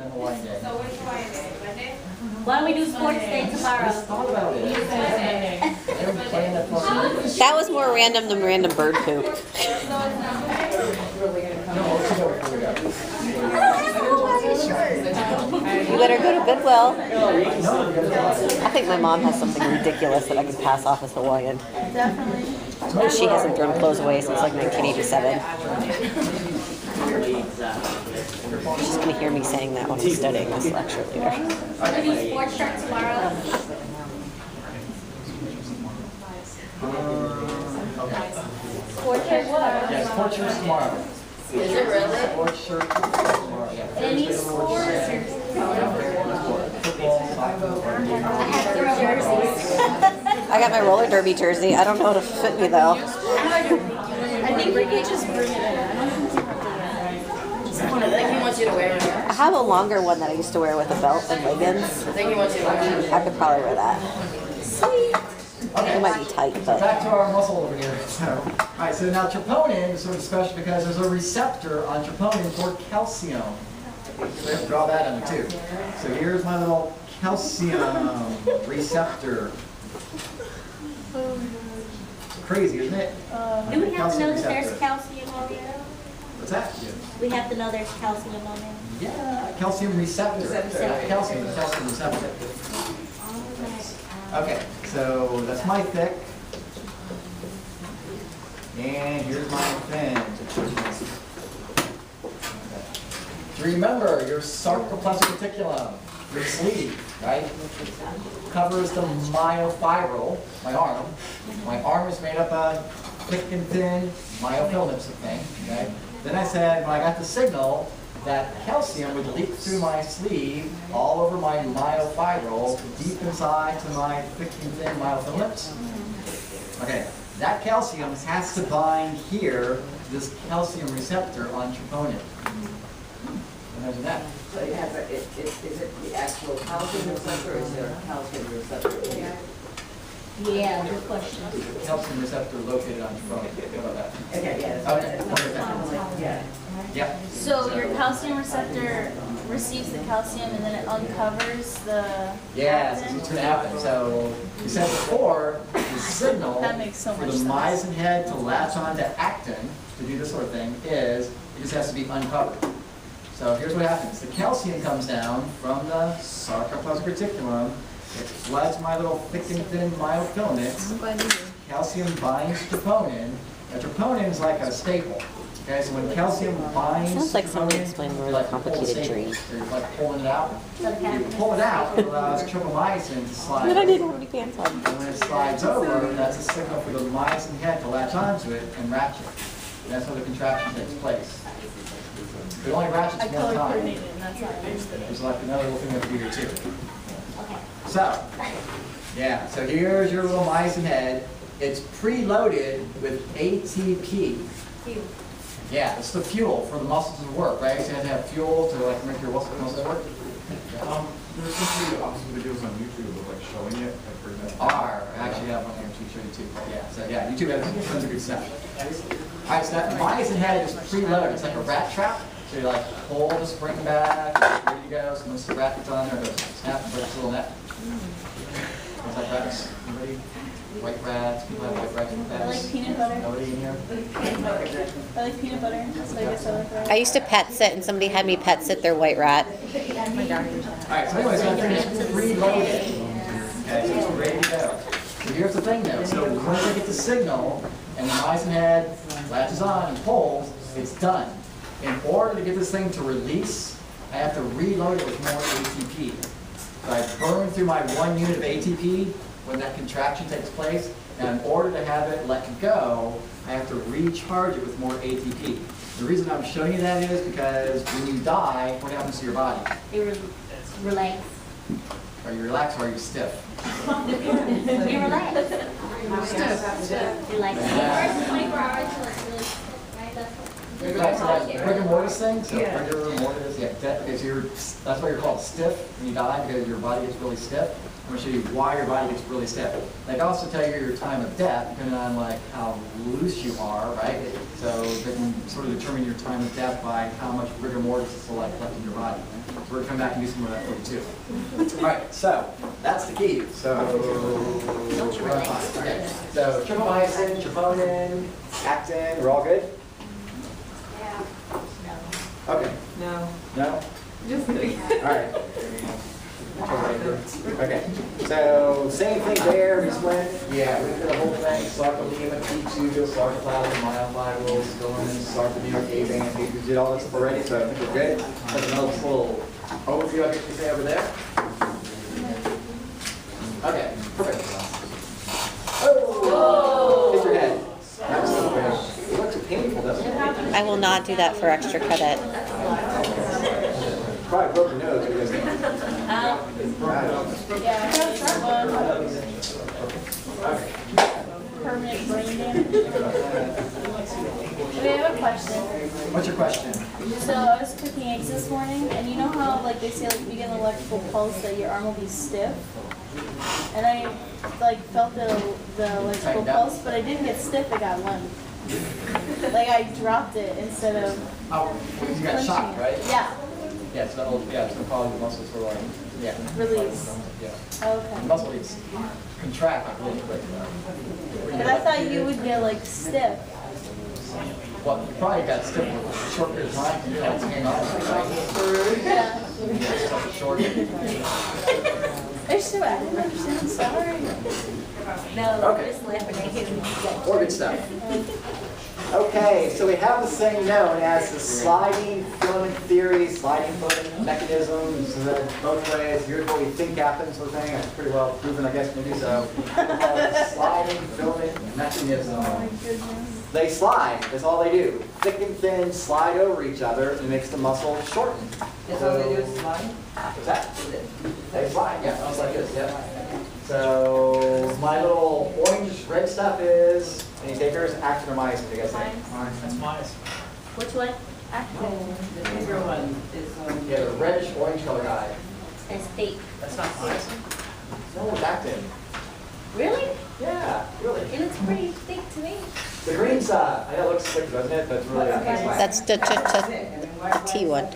Hawaiian Day. So which Hawaiian Day? Monday? Why don't we do sports day tomorrow? Just thought about it. They were playing that for That was more random than random bird poop. No, let's go before we go. You better go to Goodwill. No, we gotta I think my mom has something ridiculous that I can pass off as Hawaiian. Definitely. She hasn't thrown clothes away since like 1987. She's going to hear me saying that when I'm studying this lecture later. We're gonna do sports shirt tomorrow. Okay. Sports shirt tomorrow. Yeah, sports shirts tomorrow. Is it really? Sports shirt tomorrow. Yeah. Any sports or Football, soccer. I have three jerseys. I got my roller derby jersey. I don't know how to fit me though. I think we could just bring it in. I think he wants you to wear it. I have a longer one that I used to wear with a belt and leggings. I think he wants you to wear it. I could probably wear that. Sweet. It might be tight, but Back to our muscle over here. Alright, so now troponin is sort of special because there's a receptor on troponin for calcium. So we have to draw that under too. So here's my little calcium receptor. Crazy, isn't it? Do we have to know that there's receptor. calcium on there? What's that? We have to know there's calcium on there. Yeah, calcium receptor. Not calcium, the calcium receptor. Okay, so that's my thick. And here's my thin. So remember, your sarcoplasmic reticulum, your sleeve, right, covers the myofibril, my arm. My arm is made up of thick and thin myofilaments of thing, okay? Then I said, when I got the signal, that calcium would leak through my sleeve, all over my myofibril, deep inside to my thick and thin myofilaments. Okay, that calcium has to bind here to this calcium receptor on troponin. Imagine that. So you have, is it the actual calcium receptor or is there a calcium receptor? Yeah, good question. Calcium receptor located on troponin. How about that? Okay, yeah. Okay. Yeah. Yeah. So your calcium receptor receives the calcium and then it uncovers the Yeah, so what's going to happen? So you said before, the signal That makes so for much the sense. myosin head to latch on to actin, to do this sort of thing, is it just has to be uncovered. So here's what happens. The calcium comes down from the sarcoplasmic reticulum. It floods my little thick and thin myofilaments. Calcium binds troponin. Now troponin is like a staple. Okay, so when calcium binds sounds like somebody troponin, explained a you're really like pulling complicated staple. dream. So you're like pulling it out. You pull it out, it allows tropomyosin to slide. But I didn't have any pants on. And when it slides over, that's a signal for the myosin head to latch onto it and ratchet. And that's how the contraction takes place. It only ratchets I one color time. coordinated and that's how I understood it. There's like another little thing we have to do here too. Okay. So, yeah, so here's your little myosin head. It's preloaded with ATP. Yeah, it's the fuel for the muscles to work, right? So you have to have fuel to like make your muscles work. There's some awesome videos on YouTube of like showing it, like for example. I actually have one here to show you too. Yeah, so yeah, YouTube has tons of good stuff. All right, so that myosin head is preloaded. It's like a rat trap. So you like pull the spring back, ready to go. So once the rat gets on there, it goes snap, breaks the little net. What's that rats? Anybody? White rats? People have white rats in the I like past? peanut butter. Nobody in here? I like peanut butter, so I guess I like that. I used to pet sit and somebody had me pet sit their white rat. All right, so anyways, that thing is preloaded. Okay, so it's ready to go. So here's the thing though. So once I get the signal and the myosin head latches on and pulls, it's done. In order to get this thing to release, I have to reload it with more ATP. So I burn through my 1 unit of ATP when that contraction takes place. And in order to have it let go, I have to recharge it with more ATP. The reason I'm showing you that is because when you die, what happens to your body? You relax. Are you relaxed or are you stiff? You relax. You like Yeah. 24 hours to like really right? That's Right, so that rigor mortis thing, so rigor mortis, yeah, because that's why you're called stiff when you die, because your body gets really stiff. I'm gonna show you why your body gets really stiff. They can also tell you your time of death, depending on like how loose you are, right? So they can sort of determine your time of death by how much rigor mortis is like left in your body. we're gonna come back and do some more of that for you too. All right, so that's the key. So, we're on fine. Okay. So tryptomycin, troponin, actin, we're all good? Okay. No. No? Just kidding. All right. Okay, so same thing there, we just went, yeah, we did the whole thing, sarcopenia, T2, sarcoplasm, myofibrils, filaments, sarcomere, A-band, we did all this already, so I think we're good. There's another little overview I get to say over there. Okay, perfect. Oh! Hit your head. That's so bad. It looks too painful, doesn't it? I will not do that for extra credit. Probably broke your nose because. Yeah, permanent brain damage. Okay, I have a question. What's your question? So I was cooking eggs this morning, and you know how like they say like if you get an electrical pulse that your arm will be stiff, and I like felt the electrical pulse, but I didn't get stiff. I got limp. Like I dropped it instead of. Oh, you got shocked, right? Yeah. Yeah, so that'll, yeah, it's gonna cause the muscles to like, yeah. Release. Yeah. The Okay. muscle needs contract like really quick. But I thought you would get like stiff. Well, you probably got stiff for a short period of time, you know, it's hanging on, right? Yeah. Yeah, it's like short. I didn't understand. I'm sorry. No, Okay. just laughing at him. More good stuff. Okay, so we have this thing known as the sliding filament theory, sliding filament mechanism. So that both ways, here's what we think happens sort of thing. That's pretty well proven, I guess, maybe so. The sliding filament mechanism. They slide, that's all they do. Thick and thin slide over each other and it makes the muscle shorten. That's all they do is slide? What's that? They slide, yeah, sounds like this, yeah. So my little orange red stuff is, any takers, actin or myosin, you guys think? That's myosin. Which one? Actin. The bigger one is, Yeah, the reddish orange color guy. It's fake. That's not myosin. No, it's actin. Really? Yeah, really. It looks pretty thick to me. The green side, I know it looks thick, doesn't it? But it's really, That's the T one.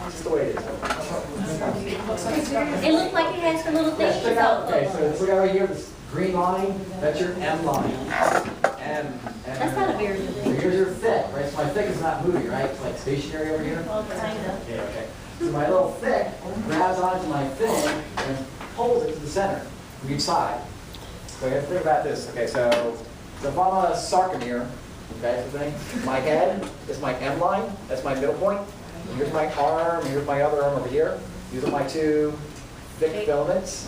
just the way it is. It looks like it has the little Yes, things check out, out. okay, so look out right here, this green line, that's your M line. M. That's not a very good So thing. here's your thick, right? So my thick is not moving, right? It's like stationary over here. Well, kinda. Yeah, okay. So my little thick grabs onto my thin and pulls it to the center from each side. So you have to think about this. Okay, so if I'm on a sarcomere, okay, so think, my head is my M line, that's my middle point. And here's my arm, and here's my other arm over here. These are my two thick filaments.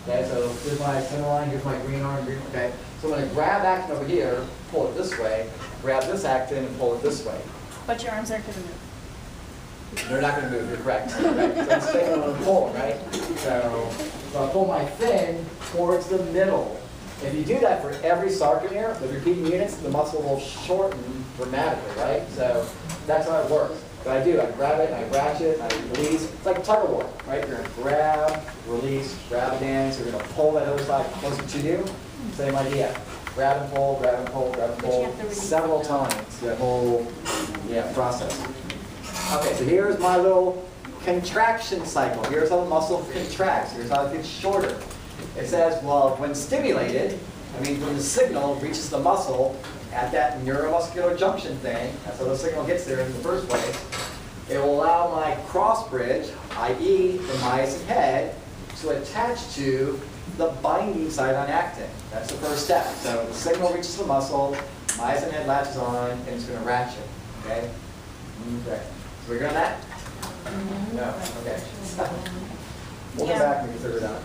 Okay, so here's my center line, here's my green arm, green, okay. So I'm going to grab actin over here, pull it this way, grab this actin and pull it this way. But your arms aren't gonna move. They're not going to move, you're correct. Right? So I'm staying on the pull, right? So I pull my fin towards the middle. If you do that for every sarcomere, with repeating units, the muscle will shorten dramatically, right? So that's how it works. What I do, I grab it, I ratchet, I release. It's like tug of war, right? You're going to grab, release, grab again. So you're going to pull that other side closer to you. Same idea. Grab and pull, grab and pull, grab and pull several times. That whole process. Okay, so here's my little contraction cycle. Here's how the muscle contracts. Here's how it gets shorter. It says, well, when stimulated, I mean, when the signal reaches the muscle at that neuromuscular junction thing, that's how the signal gets there in the first place, it will allow my cross bridge, i.e. the myosin head, to attach to the binding site on actin. That's the first step. So the signal reaches the muscle, myosin head latches on, and it's going to ratchet. Okay? Okay. So we're good on that? No? Okay. We'll come back and we can figure it out.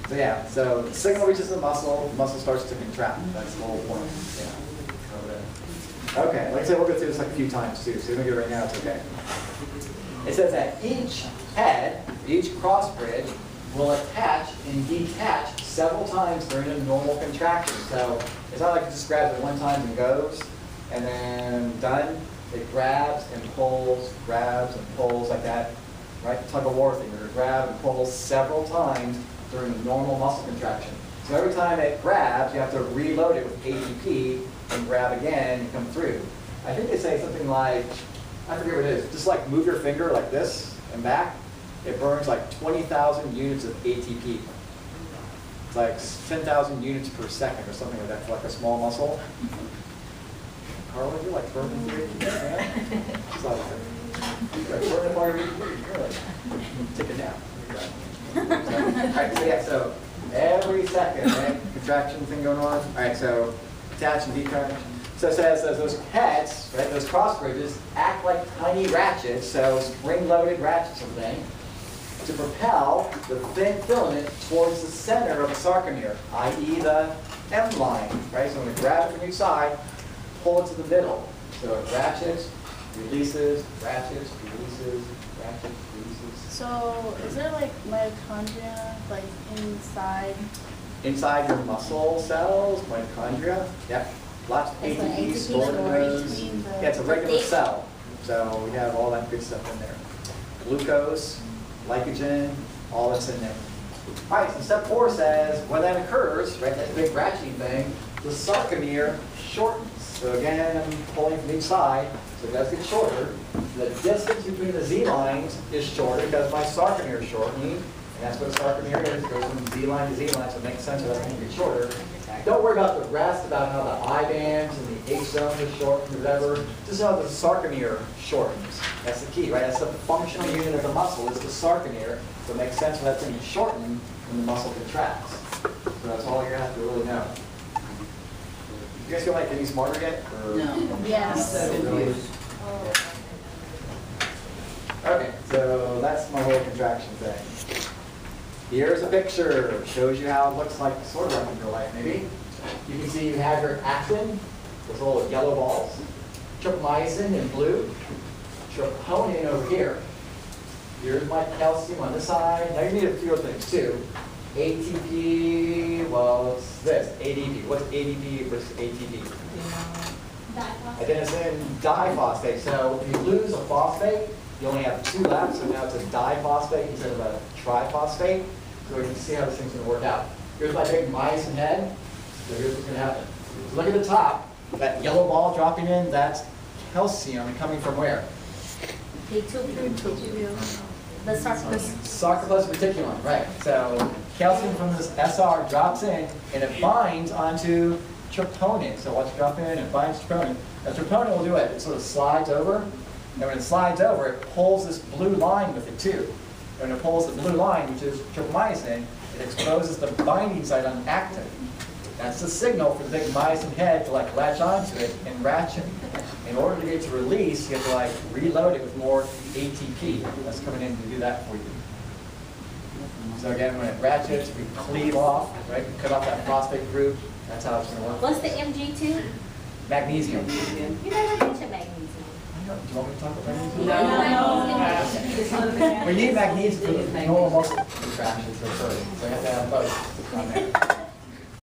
So yeah, so the signal reaches the muscle starts to contract. That's the whole point. Yeah. Okay, like I said, we'll go through this like a few times too, so we don't get it right now, it's okay. It says that each head, each cross bridge, will attach and detach several times during a normal contraction. So it's not like it just grabs it one time and goes, and then done. It grabs and pulls like that, right? Tug of war thing. You're going to grab and pull several times during a normal muscle contraction. So every time it grabs, you have to reload it with ATP and grab again and come through. I think they say something like I forget what it is, just like move your finger like this and back, it burns like 20,000 units of ATP. It's like 10,000 units per second or something like that for like a small muscle. Carla, you like burning your ATP, man? It's like, you like burning part of your ATP, you're like, take it down. All right, so yeah, so every second, right, contraction thing going on. All right, so attach and detach. So it says those heads, right, those cross bridges act like tiny ratchets, so spring-loaded ratchets of thing, to propel the thin filament towards the center of the sarcomere, i.e. the M line, right? So when we grab it from each side, pull it to the middle. So it ratchets, releases, ratchets, releases, ratchets, releases. So is there like mitochondria like inside? Inside your muscle cells, mitochondria, yep. Lots of Is the ATP ATP stored in stored those. between the- Yeah, it's a regular cell. So we have all that good stuff in there. Glucose, glycogen, all that's in there. All right, so step 4 says, when that occurs, right, that big ratcheting thing, the sarcomere shortens. So again, I'm pulling from each side, so it does get shorter. The distance between the Z lines is shorter because my sarcomere is shortening, and that's what a sarcomere is. It goes from Z line to Z line, so it makes sense that it's going to get shorter. Don't worry about the rest, about how the I bands and the H zones are shortened or whatever. Just know the sarcomere shortens. That's the key, right? That's the functional unit of the muscle, is the sarcomere. So it makes sense for that thing to shorten when the muscle contracts. So that's all you have to really know. You guys feel like getting smarter yet? Or- No. Yes. Really? Okay, so that's my whole contraction thing. Here's a picture. Shows you how it looks like, sort of like in real life, maybe. You can see you have your actin, those little yellow balls. Tryptomyosin in blue. Troponin over here. Here's my calcium on this side. Now you need a few other things too. ATP, well, it's this, ADP. What's ADP versus ATP? Adenosine diphosphate. So if you lose a phosphate, you only have 2 left, so now it's a diphosphate instead of a triphosphate. So we can see how this thing's going to work out. Here's my big myosin head. So here's what's going to happen. So look at the top. That yellow ball dropping in, that's calcium coming from where? The sarcoplasmic. Sarcoplasmic reticulum, right. So calcium from this SR drops in, and it binds onto troponin. So watch it drop in, it binds troponin. Now troponin will do it. It sort of slides over, and when it slides over, it pulls this blue line with it too. And when it pulls the blue line, which is tryptomyosin, it exposes the binding site on actin. That's the signal for the big myosin head to like latch onto it and ratchet. In order to get it to release, you have to like reload it with more ATP. That's coming in to do that for you. So again, when it ratchets, we cleave off, right? We cut off that phosphate group. That's how it's going to work. What's the MG2? Magnesium. You never mentioned magnesium. Do you want me to talk about magnesium? No. We need magnesium for the normal muscle contractions to occur. So you have to have both on there.